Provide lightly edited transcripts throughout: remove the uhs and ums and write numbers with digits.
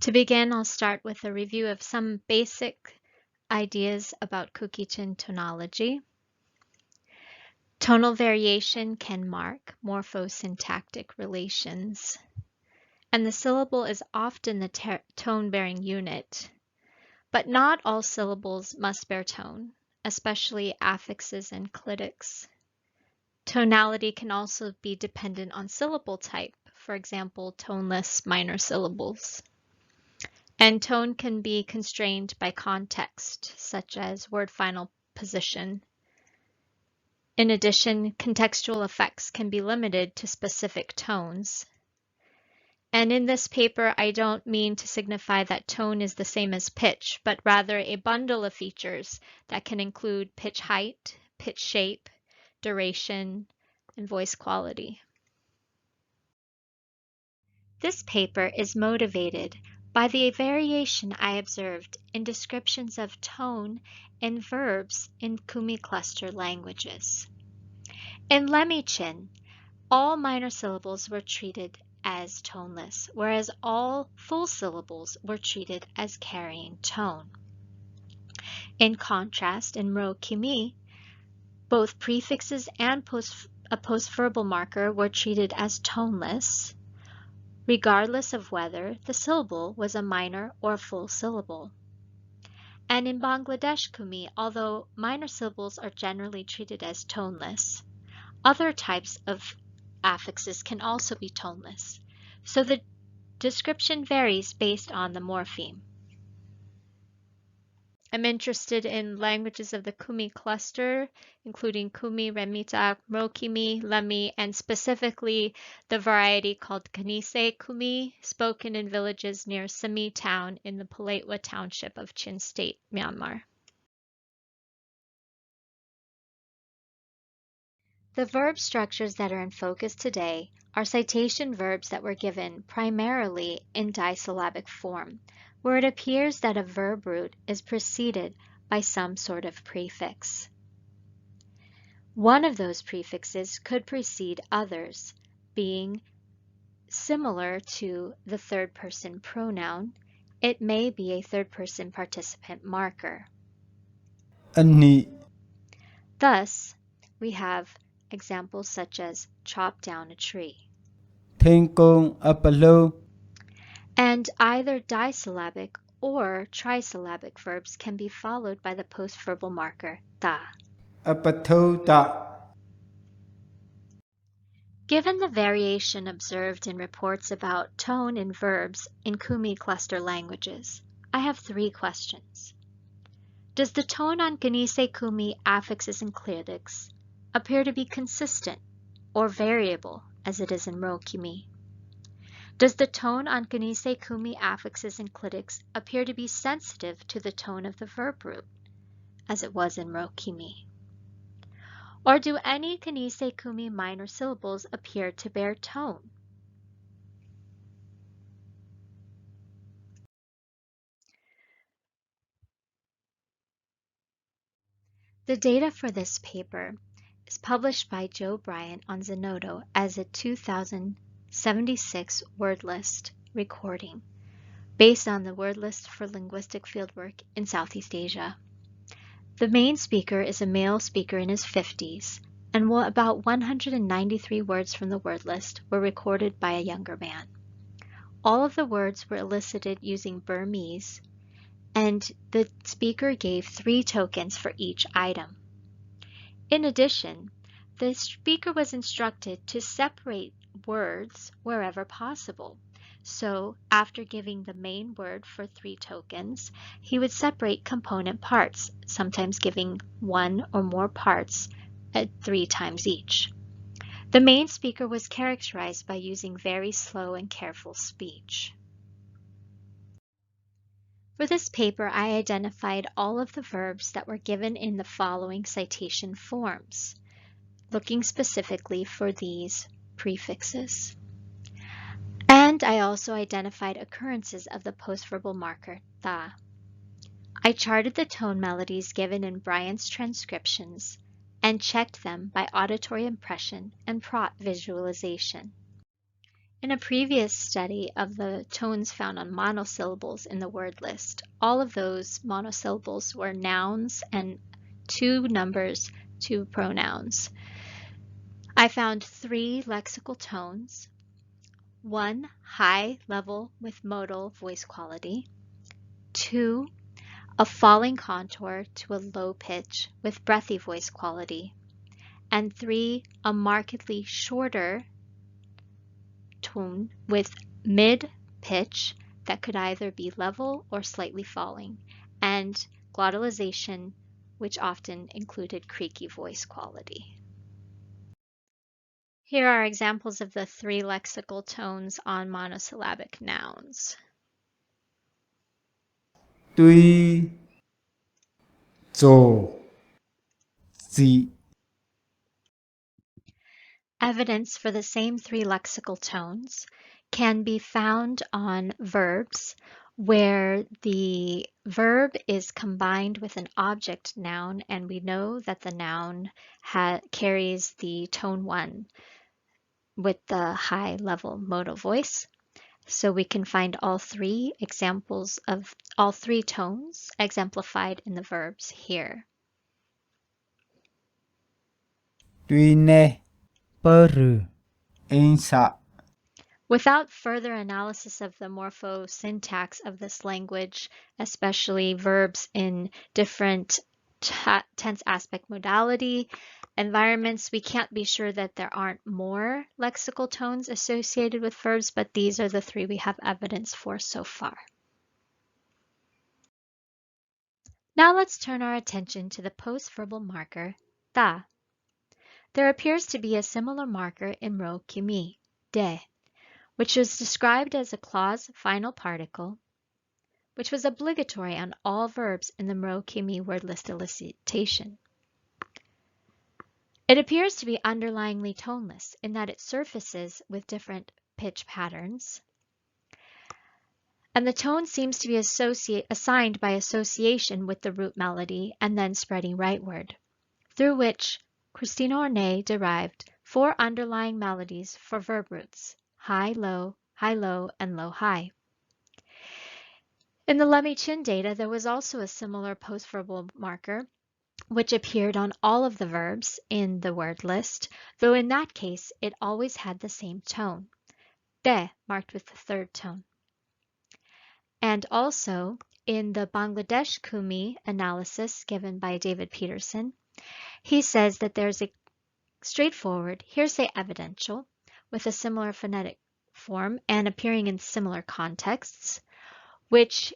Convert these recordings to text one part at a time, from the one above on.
To begin, I'll start with a review of some basic ideas about Kuki-Chin tonology. Tonal variation can mark morphosyntactic relations, and the syllable is often the tone-bearing unit. But not all syllables must bear tone, especially affixes and clitics. Tonality can also be dependent on syllable type, for example, toneless minor syllables. And tone can be constrained by context, such as word final position. In addition, contextual effects can be limited to specific tones. And in this paper, I don't mean to signify that tone is the same as pitch, but rather a bundle of features that can include pitch height, pitch shape, duration, and voice quality. This paper is motivated by the variation I observed in descriptions of tone and verbs in Khumi cluster languages. In Lemmy-Chin, all minor syllables were treated as toneless, whereas all full syllables were treated as carrying tone. In contrast, in Khumi, both prefixes and a postverbal marker were treated as toneless, regardless of whether the syllable was a minor or full syllable. And in Bangladesh Khumi, although minor syllables are generally treated as toneless, other types of affixes can also be toneless, so the description varies based on the morpheme. I'm interested in languages of the Khumi cluster, including Khumi, Remita, Mrokhimi, Lemmy, and specifically the variety called Kanise Khumi, spoken in villages near Simi town in the Paletwa township of Chin State, Myanmar. The verb structures that are in focus today are citation verbs that were given primarily in disyllabic form, where it appears that a verb root is preceded by some sort of prefix. One of those prefixes could precede others, being similar to the third-person pronoun. It may be a third-person participant marker. Thus, we have examples such as chop down a tree. And either disyllabic or trisyllabic verbs can be followed by the postverbal marker ta. Given the variation observed in reports about tone in verbs in Khumi cluster languages, I have 3 questions. Does the tone on Kanise Khumi affixes and clitics appear to be consistent or variable as it is in Mrokhimi? Does the tone on Kanise Khumi affixes and clitics appear to be sensitive to the tone of the verb root, as it was in Mrokhimi? Or do any Kanise Khumi minor syllables appear to bear tone? The data for this paper is published by Joe Bryant on Zenodo as a 2076 word list recording based on the word list for linguistic fieldwork in Southeast Asia. The main speaker is a male speaker in his 50s, and about 193 words from the word list were recorded by a younger man. All of the words were elicited using Burmese, and the speaker gave 3 tokens for each item. In addition, the speaker was instructed to separate words wherever possible. So, after giving the main word for 3 tokens, he would separate component parts, sometimes giving 1 or more parts at 3 times each. The main speaker was characterized by using very slow and careful speech. For this paper, I identified all of the verbs that were given in the following citation forms, looking specifically for these prefixes. And I also identified occurrences of the postverbal marker ta. I charted the tone melodies given in Bryant's transcriptions and checked them by auditory impression and prot visualization. In a previous study of the tones found on monosyllables in the word list, all of those monosyllables were nouns and 2 numbers, 2 pronouns. I found 3 lexical tones, 1 high level with modal voice quality, 2 a falling contour to a low pitch with breathy voice quality, and 3 a markedly shorter tone with mid pitch that could either be level or slightly falling, and glottalization, which often included creaky voice quality. Here are examples of the 3 lexical tones on monosyllabic nouns. Tuy, Zo, Si. Evidence for the same 3 lexical tones can be found on verbs where the verb is combined with an object noun, and we know that the noun carries the tone 1 with the high level modal voice. So we can find all 3 examples of all 3 tones exemplified in the verbs here. Tuy ne, Peru, Insa. Without further analysis of the morphosyntax of this language, especially verbs in different tense aspect modality environments, we can't be sure that there aren't more lexical tones associated with verbs, but these are the 3 we have evidence for so far. Now let's turn our attention to the postverbal marker ta. There appears to be a similar marker in row kimi, de, which was described as a clause final particle, which was obligatory on all verbs in the Muro-Kimi word list elicitation. It appears to be underlyingly toneless in that it surfaces with different pitch patterns, and the tone seems to be assigned by association with the root melody and then spreading rightward, through which Christina Ornay derived 4 underlying melodies for verb roots: high, low, and low, high. In the Lemmy-Chin data, there was also a similar postverbal marker, which appeared on all of the verbs in the word list, though in that case, it always had the same tone, de, marked with the 3rd tone. And also, in the Bangladesh Khumi analysis given by David Peterson, he says that there's a straightforward hearsay evidential with a similar phonetic form and appearing in similar contexts, which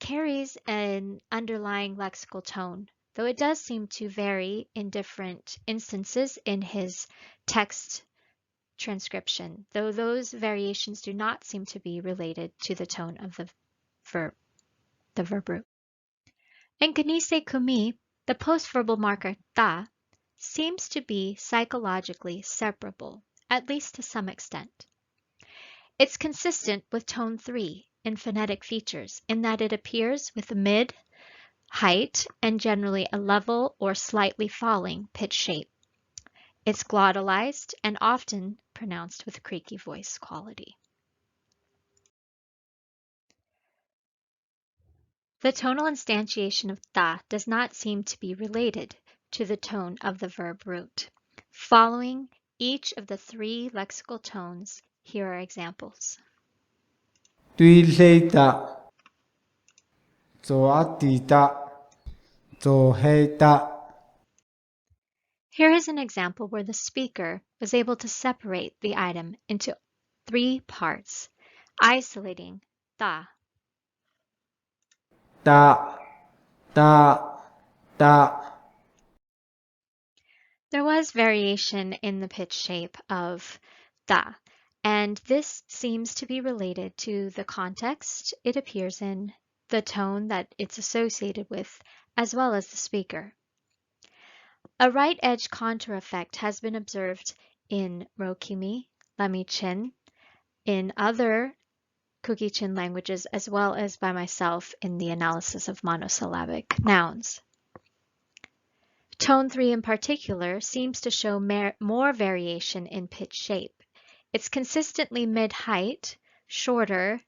carries an underlying lexical tone, though it does seem to vary in different instances in his text transcription, though those variations do not seem to be related to the tone of the verb root. In Kanise Khumi, the postverbal marker ta seems to be psychologically separable, at least to some extent. It's consistent with tone 3 in phonetic features in that it appears with a mid, height, and generally a level or slightly falling pitch shape. It's glottalized and often pronounced with creaky voice quality. The tonal instantiation of ta does not seem to be related to the tone of the verb root. Following each of the 3 lexical tones, here are examples. Tuy lê ta, Zo ati ta, Zo he ta. Here is an example where the speaker was able to separate the item into 3 parts, isolating ta. Ta, ta, ta. There was variation in the pitch shape of ta, and this seems to be related to the context it appears in, the tone that it's associated with, as well as the speaker. A right edge contour effect has been observed in Rokimi, Lemmy-Chin, in other Kuki-Chin languages, as well as by myself in the analysis of monosyllabic nouns. Tone 3 in particular seems to show more variation in pitch shape It's consistently mid-height, shorter,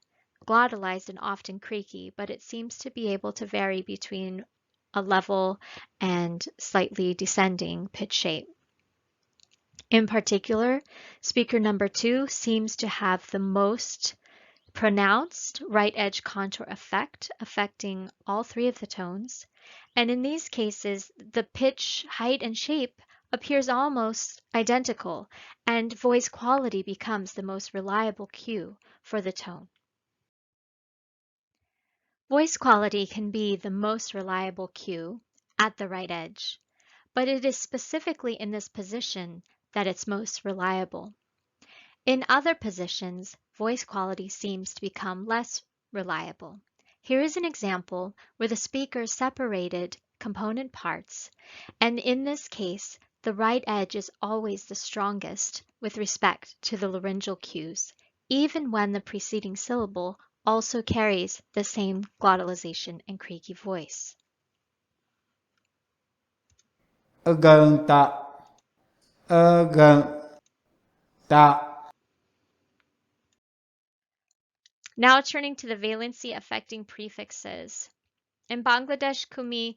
glottalized, and often creaky, but it seems to be able to vary between a level and slightly descending pitch shape. In particular, speaker number 2 seems to have the most pronounced right edge contour effect, affecting all 3 of the tones. And in these cases, the pitch, height, and shape appears almost identical, and voice quality becomes the most reliable cue for the tone. Voice quality can be the most reliable cue at the right edge, but it is specifically in this position that it's most reliable. In other positions, voice quality seems to become less reliable. Here is an example where the speaker separated component parts, and in this case, the right edge is always the strongest with respect to the laryngeal cues, even when the preceding syllable also carries the same glottalization and creaky voice. Gần tạ. Gần tạ. Now turning to the valency-affecting prefixes. In Bangladesh Khumi,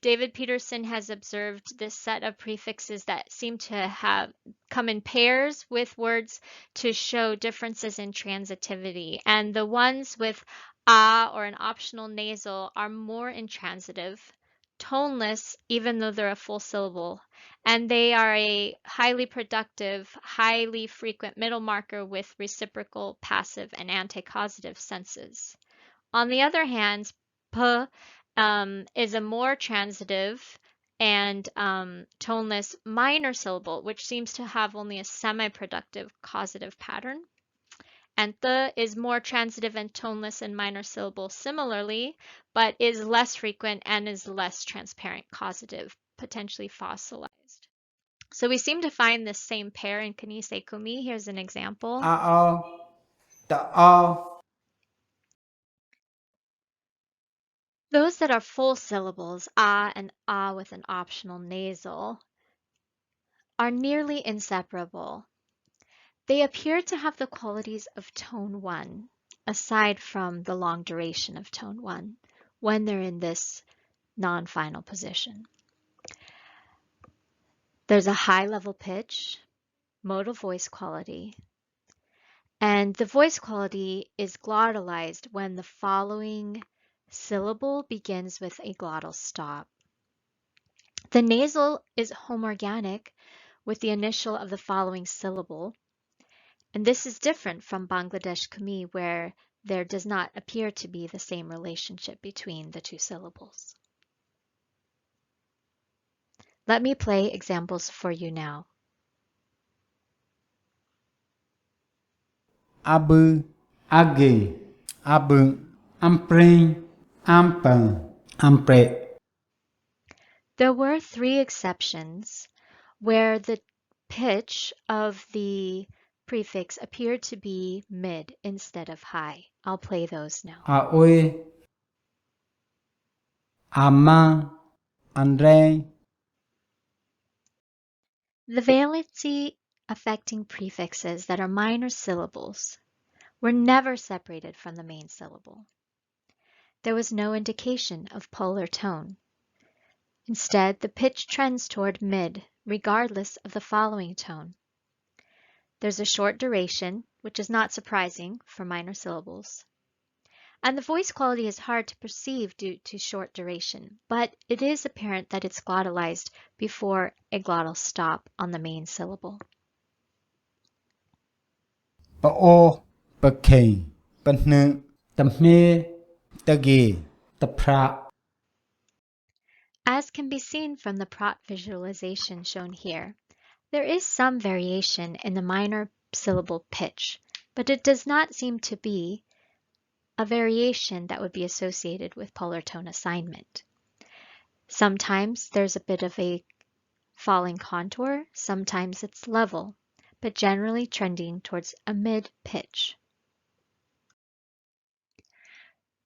David Peterson has observed this set of prefixes that seem to have come in pairs with words to show differences in transitivity. And the ones with ah or an optional nasal are more intransitive, toneless, even though they're a full syllable. And they are a highly productive, highly frequent middle marker with reciprocal, passive, and anticausative senses. On the other hand, p is a more transitive and toneless minor syllable, which seems to have only a semi-productive causative pattern. And th is more transitive and toneless and minor syllable similarly, but is less frequent and is less transparent causative, potentially fossilized. So we seem to find this same pair in Kanise Khumi. Here's an example. Those that are full syllables, ah and ah with an optional nasal, are nearly inseparable. They appear to have the qualities of tone 1, aside from the long duration of tone 1, when they're in this non-final position. There's a high level pitch, modal voice quality, and the voice quality is glottalized when the following syllable begins with a glottal stop. The nasal is homorganic with the initial of the following syllable, and this is different from Bangladesh Khumi, where there does not appear to be the same relationship between the two syllables. Let me play examples for you now. Abu, agi, abu, ampring, ampan, ampre. There were 3 exceptions where the pitch of the prefix appeared to be mid instead of high. I'll play those now. Aoi, ama, andre. The valency-affecting prefixes that are minor syllables were never separated from the main syllable. There was no indication of polar tone. Instead, the pitch trends toward mid, regardless of the following tone. There's a short duration, which is not surprising for minor syllables. And the voice quality is hard to perceive due to short duration, but it is apparent that it's glottalized before a glottal stop on the main syllable. Pa'o, pa'kei, pa'nu, tamhe, tagi, tapra. As can be seen from the prot visualization shown here, there is some variation in the minor syllable pitch, but it does not seem to be a variation that would be associated with polar tone assignment. Sometimes there's a bit of a falling contour, sometimes it's level, but generally trending towards a mid pitch.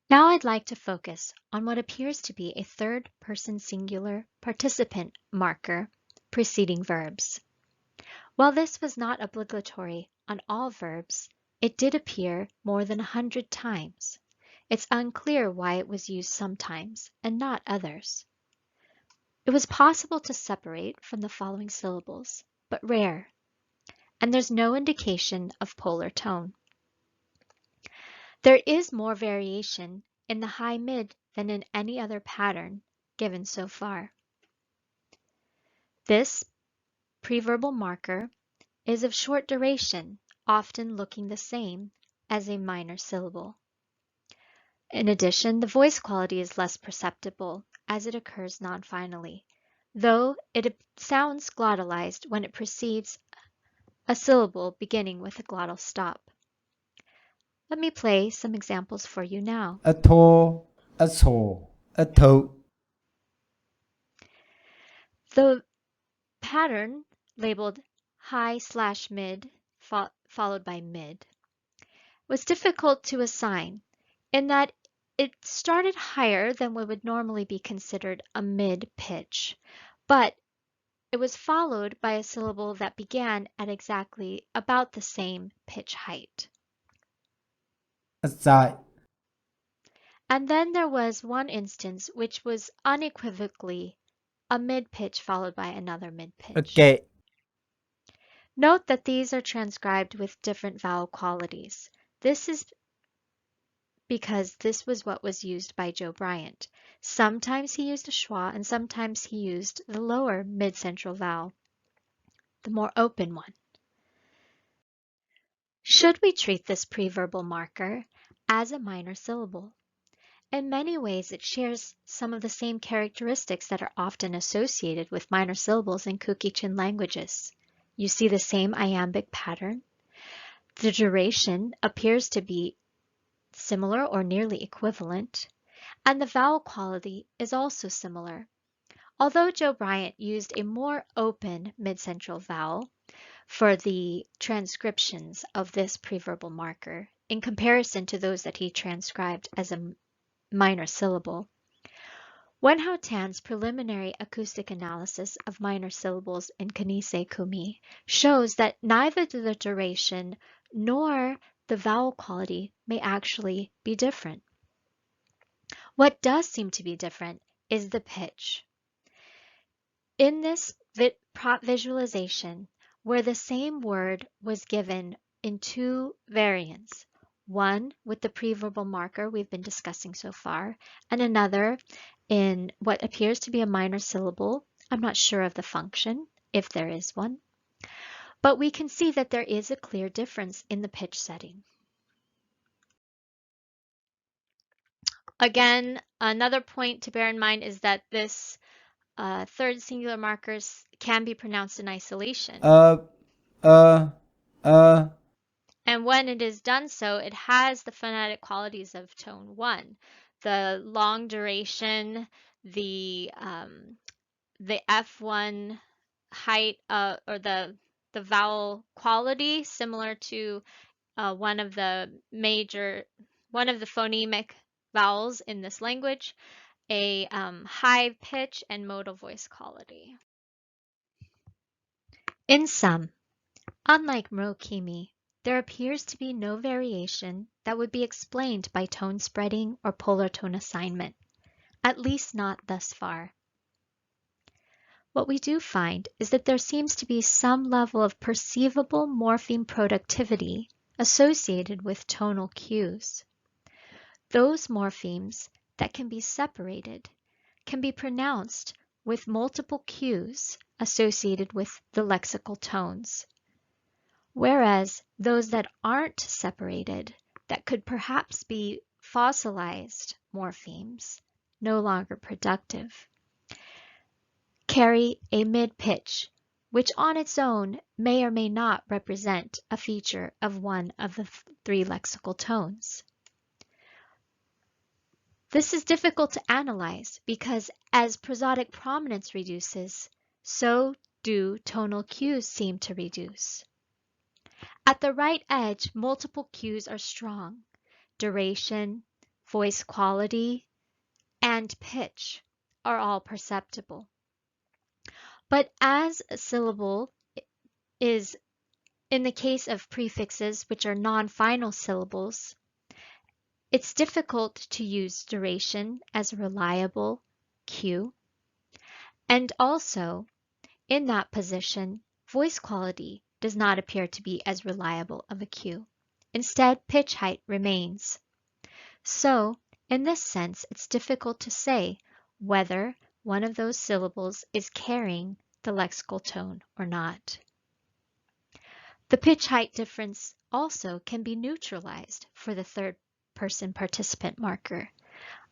Now I'd like to focus on what appears to be a third-person singular participant marker preceding verbs. While this was not obligatory on all verbs, it did appear more than 100 times. It's unclear why it was used sometimes and not others. It was possible to separate from the following syllables, but rare, and there's no indication of polar tone. There is more variation in the high-mid than in any other pattern given so far. This preverbal marker is of short duration, often looking the same as a minor syllable. In addition, the voice quality is less perceptible as it occurs non-finally, though it sounds glottalized when it precedes a syllable beginning with a glottal stop. Let me play some examples for you now. A tall, a tall, a toe. The pattern labeled high/mid followed by mid was difficult to assign in that it started higher than what would normally be considered a mid pitch, but it was followed by a syllable that began at exactly about the same pitch height. A side. And then there was one instance which was unequivocally a mid pitch followed by another mid A pitch. gate. Note that these are transcribed with different vowel qualities. This is because this was what was used by Joe Bryant. Sometimes he used a schwa and sometimes he used the lower mid-central vowel, the more open one. Should we treat this preverbal marker as a minor syllable? In many ways, it shares some of the same characteristics that are often associated with minor syllables in Kuki-Chin languages. You see the same iambic pattern. The duration appears to be similar or nearly equivalent, and the vowel quality is also similar. Although Joe Bryant used a more open mid-central vowel for the transcriptions of this preverbal marker in comparison to those that he transcribed as a minor syllable, Wenhao Tan's preliminary acoustic analysis of minor syllables in Kanise Khumi shows that neither the duration nor the vowel quality may actually be different. What does seem to be different is the pitch. In this visualization, where the same word was given in two variants, one with the preverbal marker we've been discussing so far, and another in what appears to be a minor syllable. I'm not sure of the function, if there is one, but we can see that there is a clear difference in the pitch setting. Again, another point to bear in mind is that this third singular markers can be pronounced in isolation. And when it is done so, it has the phonetic qualities of tone 1. The long duration, the F1 height, or the vowel quality, similar to one of the phonemic vowels in this language, a high pitch and modal voice quality. In sum, unlike morpheme, there appears to be no variation that would be explained by tone spreading or polar tone assignment, at least not thus far. What we do find is that there seems to be some level of perceivable morpheme productivity associated with tonal cues. Those morphemes that can be separated can be pronounced with multiple cues associated with the lexical tones, whereas those that aren't separated, that could perhaps be fossilized morphemes, no longer productive, carry a mid-pitch, which on its own may or may not represent a feature of one of the three lexical tones. This is difficult to analyze because as prosodic prominence reduces, so do tonal cues seem to reduce. At the right edge, multiple cues are strong. Duration, voice quality, and pitch are all perceptible. But as a syllable is in the case of prefixes which are non-final syllables, it's difficult to use duration as a reliable cue. And also, in that position, voice quality does not appear to be as reliable of a cue. Instead, pitch height remains. So, in this sense, it's difficult to say whether one of those syllables is carrying the lexical tone or not. The pitch height difference also can be neutralized for the third-person participant marker.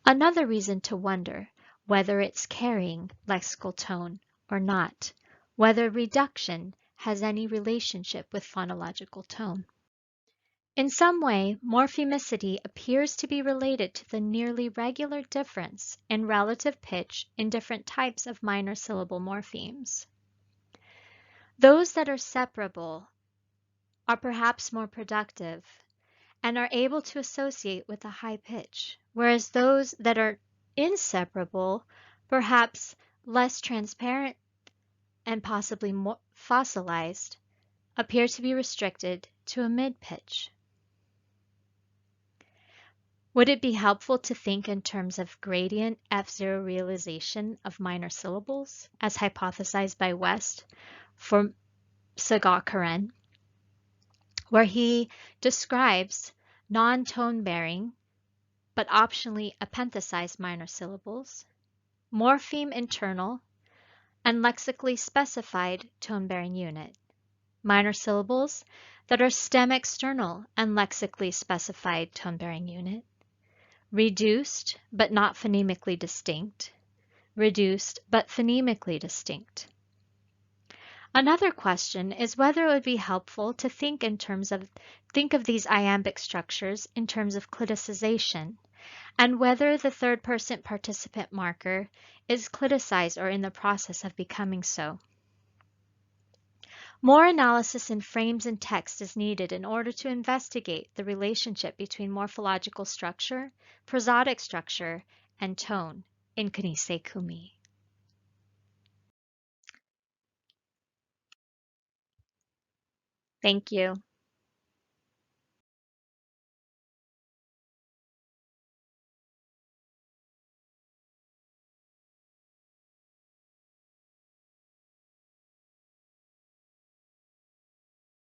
Another reason to wonder whether it's carrying lexical tone or not, whether reduction has any relationship with phonological tone. In some way, morphemicity appears to be related to the nearly regular difference in relative pitch in different types of minor syllable morphemes. Those that are separable are perhaps more productive and are able to associate with a high pitch, whereas those that are inseparable, perhaps less transparent and possibly more fossilized, appear to be restricted to a mid-pitch. Would it be helpful to think in terms of gradient F0 realization of minor syllables, as hypothesized by West for Saga-Karen, where he describes non-tone-bearing but optionally epenthesized minor syllables, morpheme internal, and lexically specified tone-bearing unit, minor syllables that are stem external and lexically specified tone-bearing unit, reduced but not phonemically distinct, reduced but phonemically distinct. Another question is whether it would be helpful to think of these iambic structures in terms of cliticization, and whether the third-person participant marker is cliticized or in the process of becoming so. More analysis in frames and text is needed in order to investigate the relationship between morphological structure, prosodic structure, and tone in Kanise Khumi. Thank you.